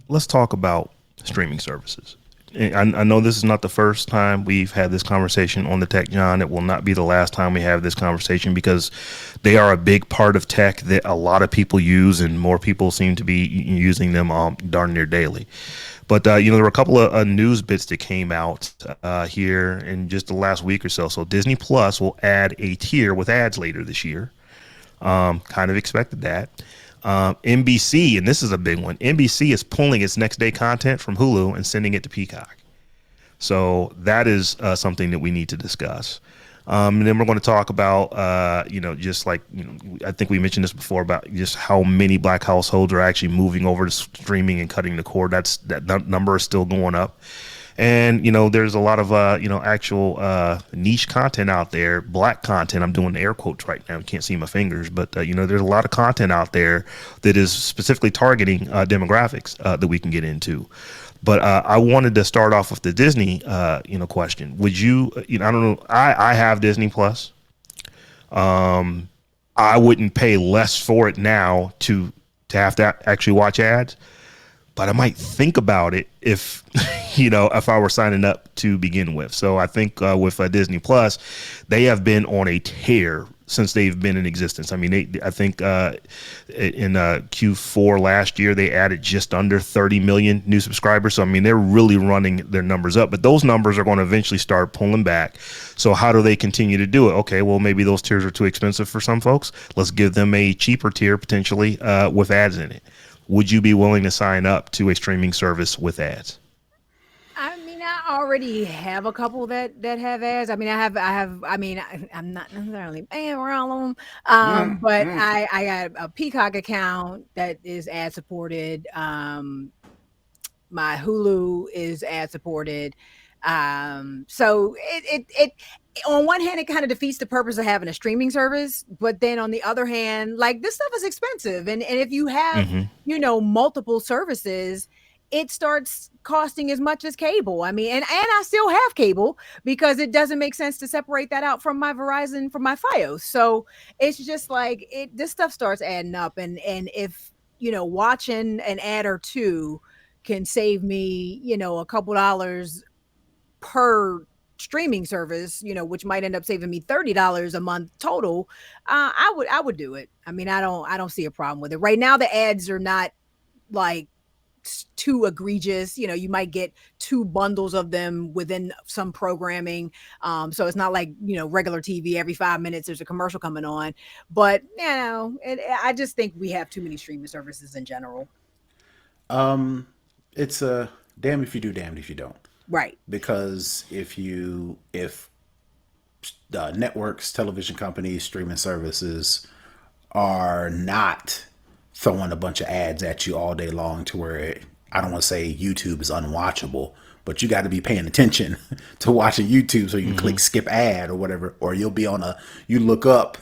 let's talk about streaming services. I know this is not the first time we've had this conversation on the Tech John. It will not be the last time we have this conversation because they are a big part of tech that a lot of people use, and more people seem to be using them darn near daily. But there were a couple of news bits that came out here in just the last week or so. So Disney Plus will add a tier with ads later this year. Kind of expected that. NBC, and this is a big one. NBC is pulling its next day content from Hulu and sending it to Peacock. So that is something that we need to discuss. And then we're going to talk about, just like, I think we mentioned this before about just how many black households are actually moving over to streaming and cutting the cord. That number is still going up. And, there's a lot of, actual niche content out there, black content. I'm doing air quotes right now. You can't see my fingers. But, there's a lot of content out there that is specifically targeting demographics that we can get into. But I wanted to start off with the Disney, question. Would you, I don't know, I have Disney Plus. I wouldn't pay less for it now to have to actually watch ads. But I might think about it if, if I were signing up to begin with. So I think with Disney Plus, they have been on a tear since they've been in existence. I mean, I think in Q4 last year, they added just under 30 million new subscribers. So, I mean, they're really running their numbers up. But those numbers are going to eventually start pulling back. So how do they continue to do it? Okay, well, maybe those tiers are too expensive for some folks. Let's give them a cheaper tier potentially with ads in it. Would you be willing to sign up to a streaming service with ads? I mean, I already have a couple that have ads. I mean, I'm not necessarily paying for all of them, but I got a Peacock account that is ad supported. My Hulu is ad supported. So it on one hand, it kind of defeats the purpose of having a streaming service, but then on the other hand, like, this stuff is expensive. And if you have, multiple services, it starts costing as much as cable. I mean, and I still have cable because it doesn't make sense to separate that out from my Verizon, from my Fios. So it's just like, this stuff starts adding up. And if, watching an ad or two can save me, a couple dollars per streaming service, which might end up saving me $30 a month total, I would do it. I mean, I don't see a problem with it. Right now, the ads are not like too egregious. You might get two bundles of them within some programming. So it's not like, regular TV every 5 minutes there's a commercial coming on. But, I just think we have too many streaming services in general. It's a damn if you do, damned if you don't. Right. Because if networks, television companies, streaming services are not throwing a bunch of ads at you all day long to where I don't want to say YouTube is unwatchable, but you got to be paying attention to watching YouTube so you can click skip ad or whatever, or you'll be you look up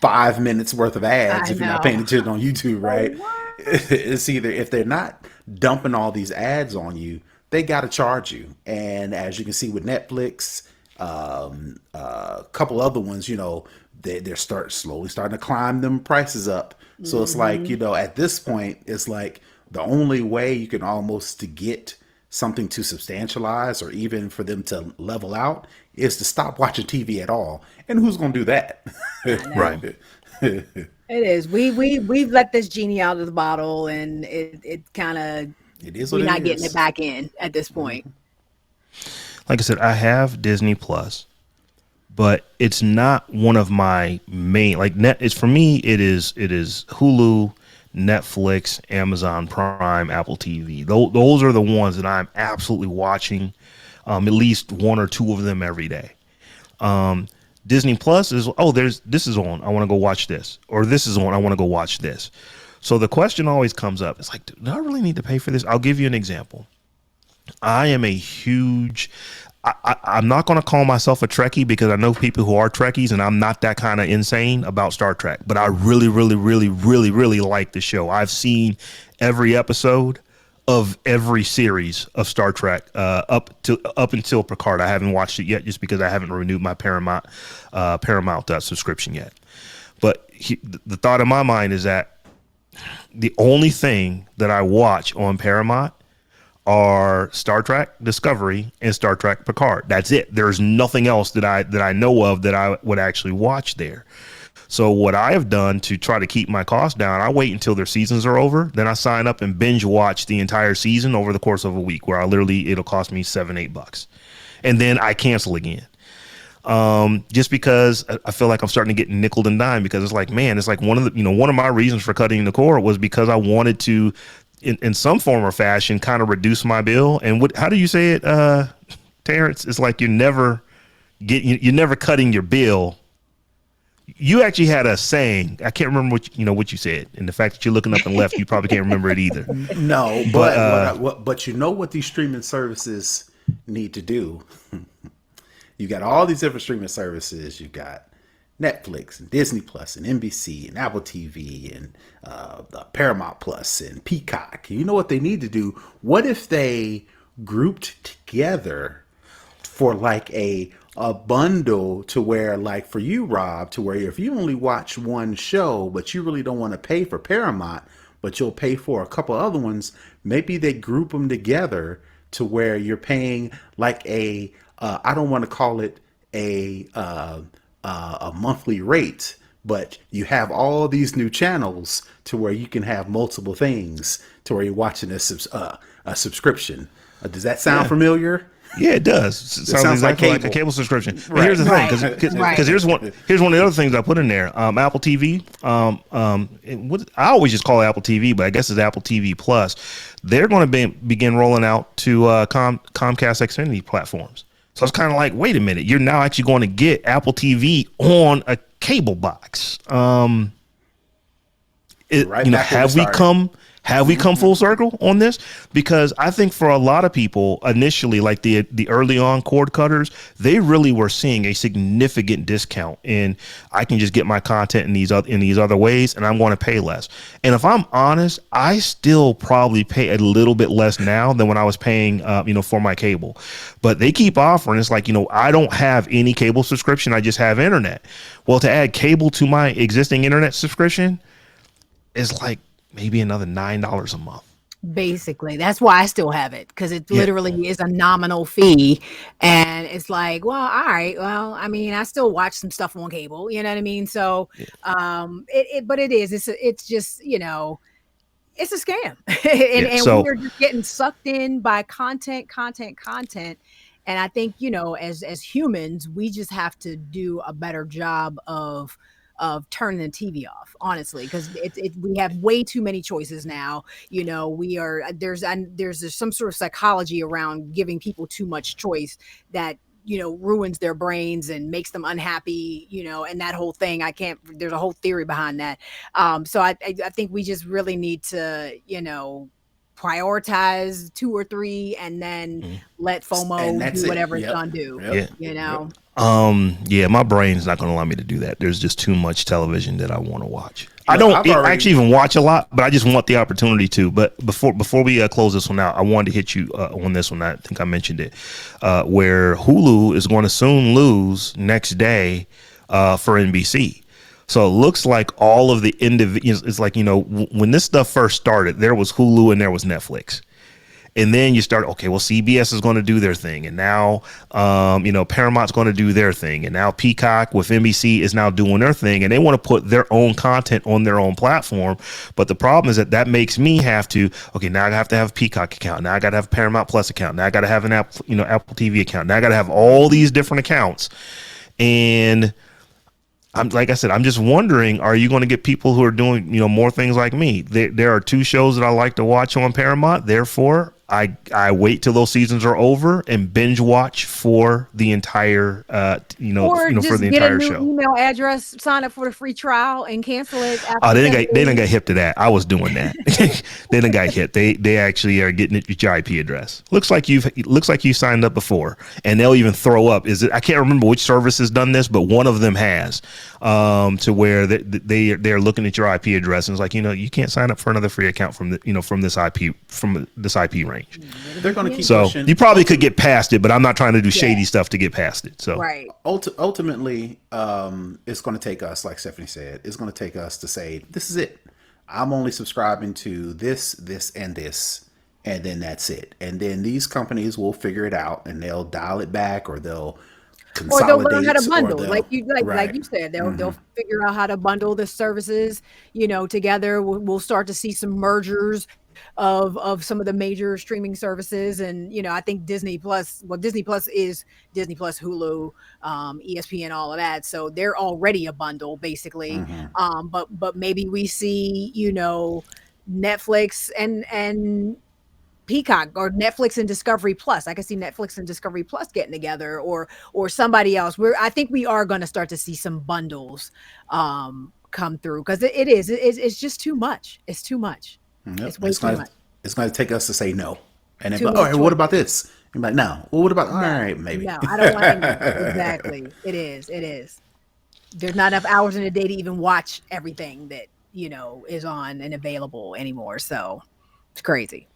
5 minutes worth of ads if you're not paying attention on YouTube, right? It's either, if they're not dumping all these ads on you, they got to charge you. And as you can see with Netflix, a couple other ones, they're slowly starting to climb them prices up. So it's like, at this point, it's like the only way you can almost to get something to substantialize or even for them to level out is to stop watching TV at all. And who's going to do that? Right. It is. We've let this genie out of the bottle, and it kind of, it is what we're it not is. getting it back in at this point. Like I said, I have Disney Plus, but it's not one of my main, like, it's for me. It is Hulu, Netflix, Amazon Prime, Apple TV. Those are the ones that I'm absolutely watching, at least one or two of them every day. Disney Plus is, this is on, I want to go watch this, or this is on, I want to go watch this. So the question always comes up. It's like, do I really need to pay for this? I'll give you an example. I am a huge, I'm not going to call myself a Trekkie because I know people who are Trekkies, and I'm not that kind of insane about Star Trek, but I really, really, really, really, really like the show. I've seen every episode of every series of Star Trek up until Picard. I haven't watched it yet just because I haven't renewed my Paramount subscription yet. But the thought in my mind is that the only thing that I watch on Paramount are Star Trek Discovery and Star Trek Picard. That's it. There's nothing else that I know of that I would actually watch there. So what I have done to try to keep my costs down, I wait until their seasons are over. Then I sign up and binge watch the entire season over the course of a week, where it'll cost me $7-8, and then I cancel again. Just because I feel like I'm starting to get nickel and dime, because it's like, man, it's like one of my reasons for cutting the cord was because I wanted to, in some form or fashion, kind of reduce my bill. And how do you say it, Terrance? It's like you're never cutting your bill. You actually had a saying. I can't remember what you said, and the fact that you're looking up and left, you probably can't remember it either. No, but you know what these streaming services need to do. You got all these different streaming services. You got Netflix and Disney Plus and NBC and Apple TV and Paramount Plus and Peacock. You know what they need to do? What if they grouped together for like a bundle, to where, like for you, Rob, to where if you only watch one show, but you really don't want to pay for Paramount, but you'll pay for a couple other ones, maybe they group them together to where you're paying like I don't want to call it a monthly rate, but you have all these new channels to where you can have multiple things to where you're watching a subscription. Does that sound familiar? Yeah, it does. It sounds exactly like a cable subscription. But here's the thing, because here's one of the other things I put in there. Apple TV. I always just call it Apple TV, but I guess it's Apple TV Plus. They're going to begin rolling out to Comcast Xfinity platforms. So it's kind of like, wait a minute, you're now actually going to get Apple TV on a cable box. Have we come full circle on this? Because I think for a lot of people initially, like the early on cord cutters, they really were seeing a significant discount in, I can just get my content in these other ways, and I'm going to pay less. And if I'm honest, I still probably pay a little bit less now than when I was paying for my cable. But they keep offering, it's like, I don't have any cable subscription, I just have internet. Well, to add cable to my existing internet subscription is like maybe another $9 a month. Basically, that's why I still have it, because it literally is a nominal fee, and it's like, well, all right, well, I mean, I still watch some stuff on cable, you know what I mean? So, but it's just, it's a scam, and we're just getting sucked in by content, and I think as humans, we just have to do a better job of turning the TV off, honestly, because we have way too many choices now. There's some sort of psychology around giving people too much choice that ruins their brains and makes them unhappy, and that whole thing. There's a whole theory behind that. So I think we just really need to prioritize 2 or 3, and then let FOMO do whatever it's gonna do. My brain's not going to allow me to do that. There's just too much television that I want to watch. I don't actually even watch a lot, but I just want the opportunity to. But before we close this one out, I wanted to hit you on this one. I think I mentioned it, where Hulu is going to soon lose next day for NBC. So it looks like all of the individuals, it's like, when this stuff first started, there was Hulu and there was Netflix. And then you start, okay, well, CBS is going to do their thing. And now, Paramount's going to do their thing. And now Peacock with NBC is now doing their thing. And they want to put their own content on their own platform. But the problem is that makes me have to, okay, now I have to have a Peacock account. Now I got to have a Paramount Plus account. Now I got to have an Apple TV account. Now I got to have all these different accounts. And like I said, I'm just wondering, are you going to get people who are doing, more things like me? There are 2 shows that I like to watch on Paramount. Therefore, I wait till those seasons are over and binge watch for the entire, for the entire show. Or email address, sign up for the free trial, and cancel it. They didn't get hip to that. I was doing that. They didn't get hip. They actually are getting your IP address. Looks like you signed up before, and they'll even throw up. I can't remember which service has done this, but one of them has, to where they're looking at your IP address, and it's like, you can't sign up for another free account from this IP range. They're going to keep so pushing. You probably could get past it, but I'm not trying to do shady stuff to get past it. So right. Ultimately, it's going to take us, like Stephanie said, it's going to take us to say, this is it. I'm only subscribing to this, and this, and then that's it. And then these companies will figure it out and they'll dial it back, or they'll Or they'll learn how to consolidate, or bundle, like they'll you like right. you said, they'll figure out how to bundle the services, together. We'll start to see some mergers of some of the major streaming services, and I think Disney Plus. Well, Disney Plus is Disney Plus, Hulu, ESPN, all of that. So they're already a bundle, basically. But maybe we see Netflix and Peacock, or Netflix and Discovery Plus. I can see Netflix and Discovery Plus getting together, or somebody else. I think we are going to start to see some bundles come through, because it's just too much. It's too much. Yep. It's way too much. It's gonna take us to say no. And then, Too but all many right, what about choices. this? You're like, no. Well, what about? All No, right, maybe. no, I don't want any more. Exactly. It is. It is. There's not enough hours in a day to even watch everything that is on and available anymore. So it's crazy.